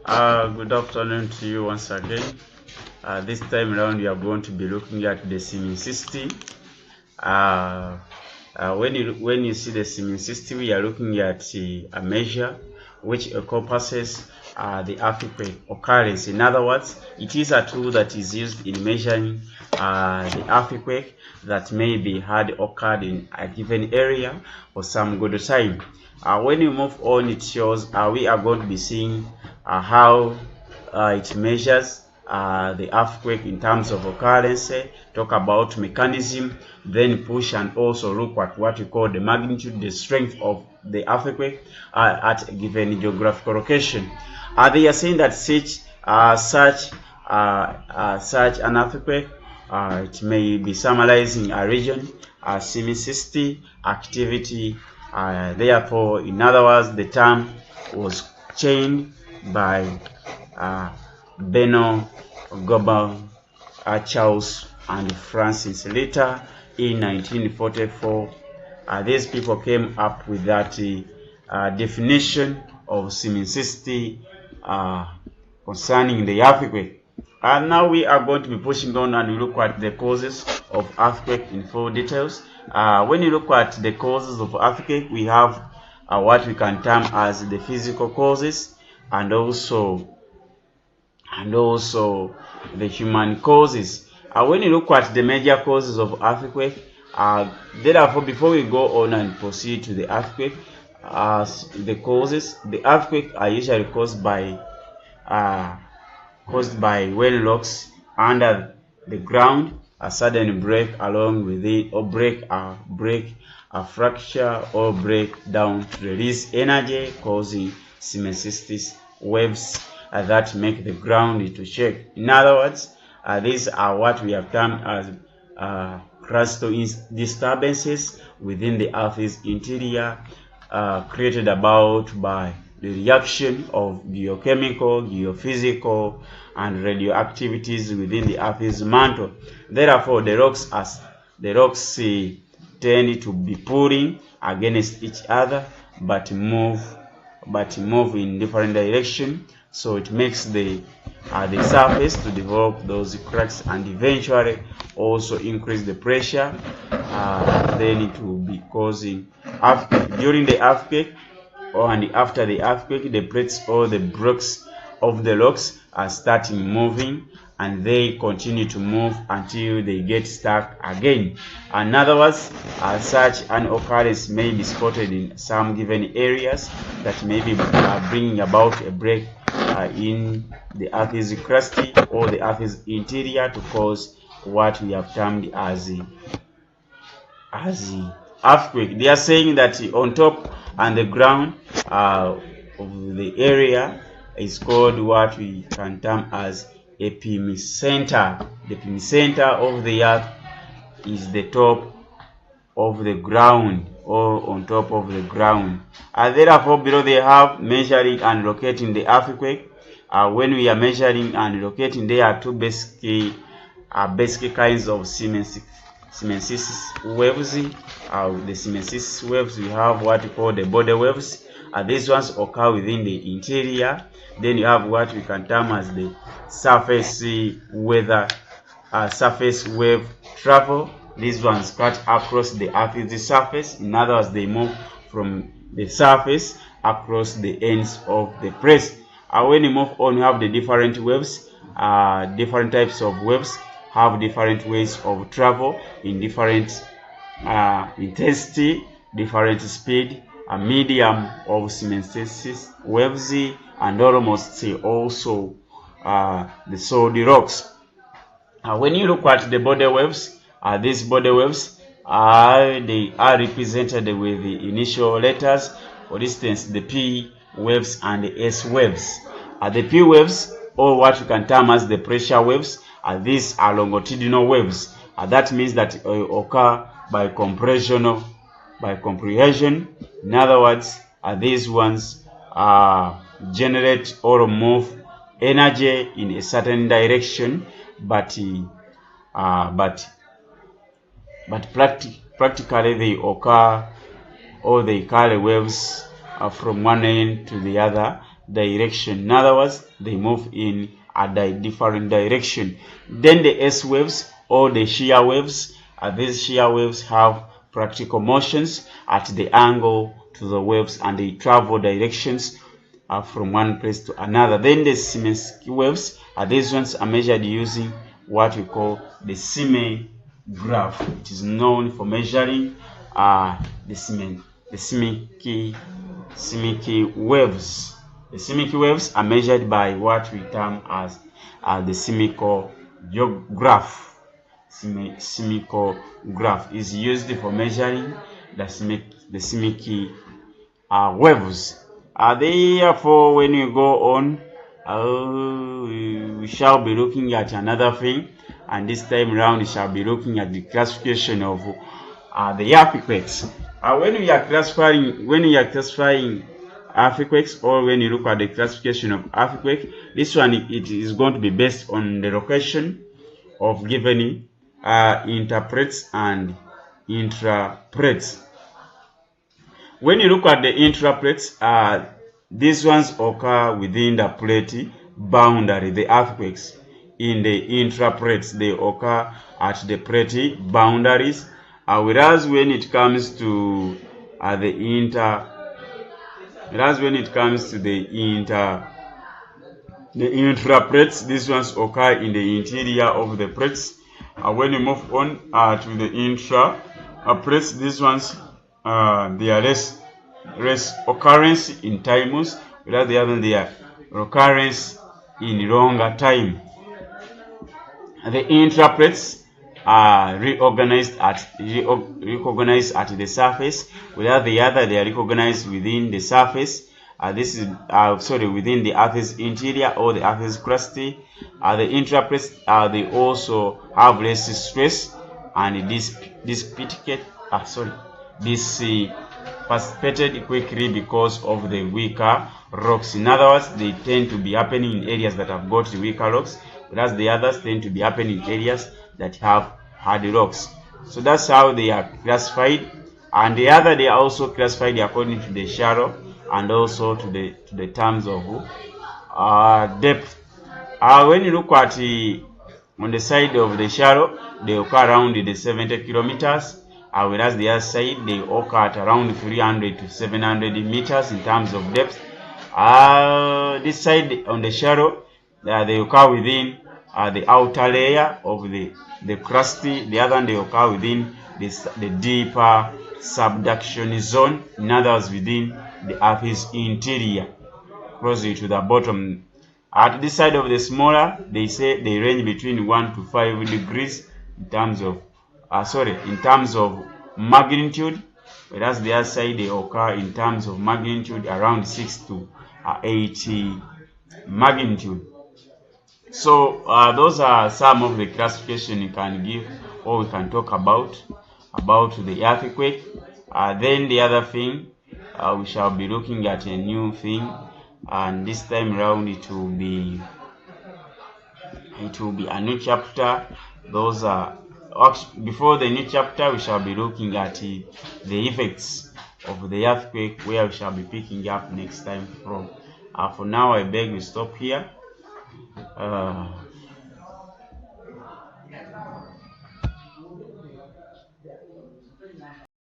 Good afternoon to you once again. This time around, we are going to be looking at the seeming system. When you see the seeming system, we are looking at a measure which encompasses the earthquake occurrence. In other words, it is a tool that is used in measuring the earthquake that may be had occurred in a given area for some good time. When you move on, it shows we are going to be seeing how it measures the earthquake in terms of occurrence, talk about mechanism, then push and also look at what we call the magnitude, the strength of the earthquake at a given geographical location. They are saying that such an earthquake, it may be summarizing a region, a seismicity activity. Therefore, in other words, the term was chained by Beno Gobel, Charles, and Francis later in 1944. These people came up with that definition of seismicity concerning the earthquake. And now we are going to be pushing on and look at the causes of earthquake in full details. When you look at the causes of earthquake, we have what we can term as the physical causes and also the human causes. When you look at the major causes of earthquake, therefore, before we go on and proceed to the earthquake, the causes, the earthquake are usually caused by well rocks under the ground, a sudden break along with it, or break, a fracture, or breakdown to release energy, causing seismic waves that make the ground to shake. In other words, these are what we have termed as crustal disturbances within the Earth's interior, created about by the reaction of biochemical, geophysical, and radioactivities within the Earth's mantle. Therefore, the rocks tend to be pulling against each other, but move in different directions. So it makes the surface to develop those cracks and eventually also increase the pressure. Then it will be causing during the earthquake and after the earthquake, the plates or the blocks of the rocks are starting moving, and they continue to move until they get stuck again. In other words, such an occurrence may be spotted in some given areas that may be bringing about a break in the Earth's crust or the Earth's interior to cause what we have termed as earthquake. They are saying that on top and the ground of the area is called what we can term as epicenter. The epicenter of the earth is the top of the ground or on top of the ground. Therefore, below they have measuring and locating the earthquake. When we are measuring and locating, there are two basic kinds of seismic waves. The seismic waves, we have what we call the body waves. These ones occur within the interior. Then you have what we can term as the surface wave travel. These ones cut across the Earth's surface. In other words, they move from the surface across the ends of the plate. When you move on, you have the different waves. Different types of waves have different ways of travel in different intensity, different speed, a medium of seismic waves, and almost also the solid rocks. When you look at the body waves, these body waves they are represented with the initial letters. For instance, the P waves and the S waves. The P waves, or what you can term as the pressure waves, these are longitudinal waves. That means that occur by compression. In other words, these ones generate or move energy in a certain direction, but practically they occur or they carry waves from one end to the other direction. In other words, they move in a different direction. Then the S waves or the shear waves, these shear waves have practical motions at the angle to the waves, and they travel directions from one place to another. Then the Szymanski waves, these ones are measured using what we call the seismograph. It is known for measuring the Szymanski waves. The Szymanski waves are measured by what we term as the seismograph. Seismograph is used for measuring the Szymanski waves. Therefore, when we go on, we shall be looking at another thing, and this time around we shall be looking at the classification of the earthquakes. When we are classifying earthquakes, or when you look at the classification of earthquake, this one it is going to be based on the location of given interplates and intraplates. When you look at the intraplates, these ones occur within the plate boundary. The earthquakes in the intraplates, they occur at the plate boundaries, whereas when it comes to the intraplates, these ones occur in the interior of the plates. When you move on to the intraplates, these ones they are less occurrence in times, whereas the other they are occurrence in longer time. The intraplates are recognized at the surface, whereas the other they are recognized within the surface. This is within the Earth's interior or the Earth's crust. The intraplates they also have less stress, and dissipated quickly because of the weaker rocks. In other words, they tend to be happening in areas that have got weaker rocks, whereas the others tend to be happening in areas that have hard rocks. So that's how they are classified. And the other, they are also classified according to the shallow and also to the terms of depth. When you look at on the side of the shallow, they occur around the 70 kilometers, whereas the other side they occur at around 300 to 700 meters in terms of depth. This side on the shallow, they occur within the outer layer of the crust. The other one, they occur within the deeper subduction zone, in other words, within the Earth's interior, closely to the bottom. At this side of the smaller, they say they range between 1 to 5 degrees in terms of magnitude, whereas the other side they occur in terms of magnitude around 6 to 80 magnitude. So those are some of the classification you can give, or we can talk about the earthquake. Then the other thing, we shall be looking at a new thing, and this time around it will be a new chapter. Those are before the new chapter, we shall be looking at the effects of the earthquake, where we shall be picking up next time from. For now, I beg we stop here.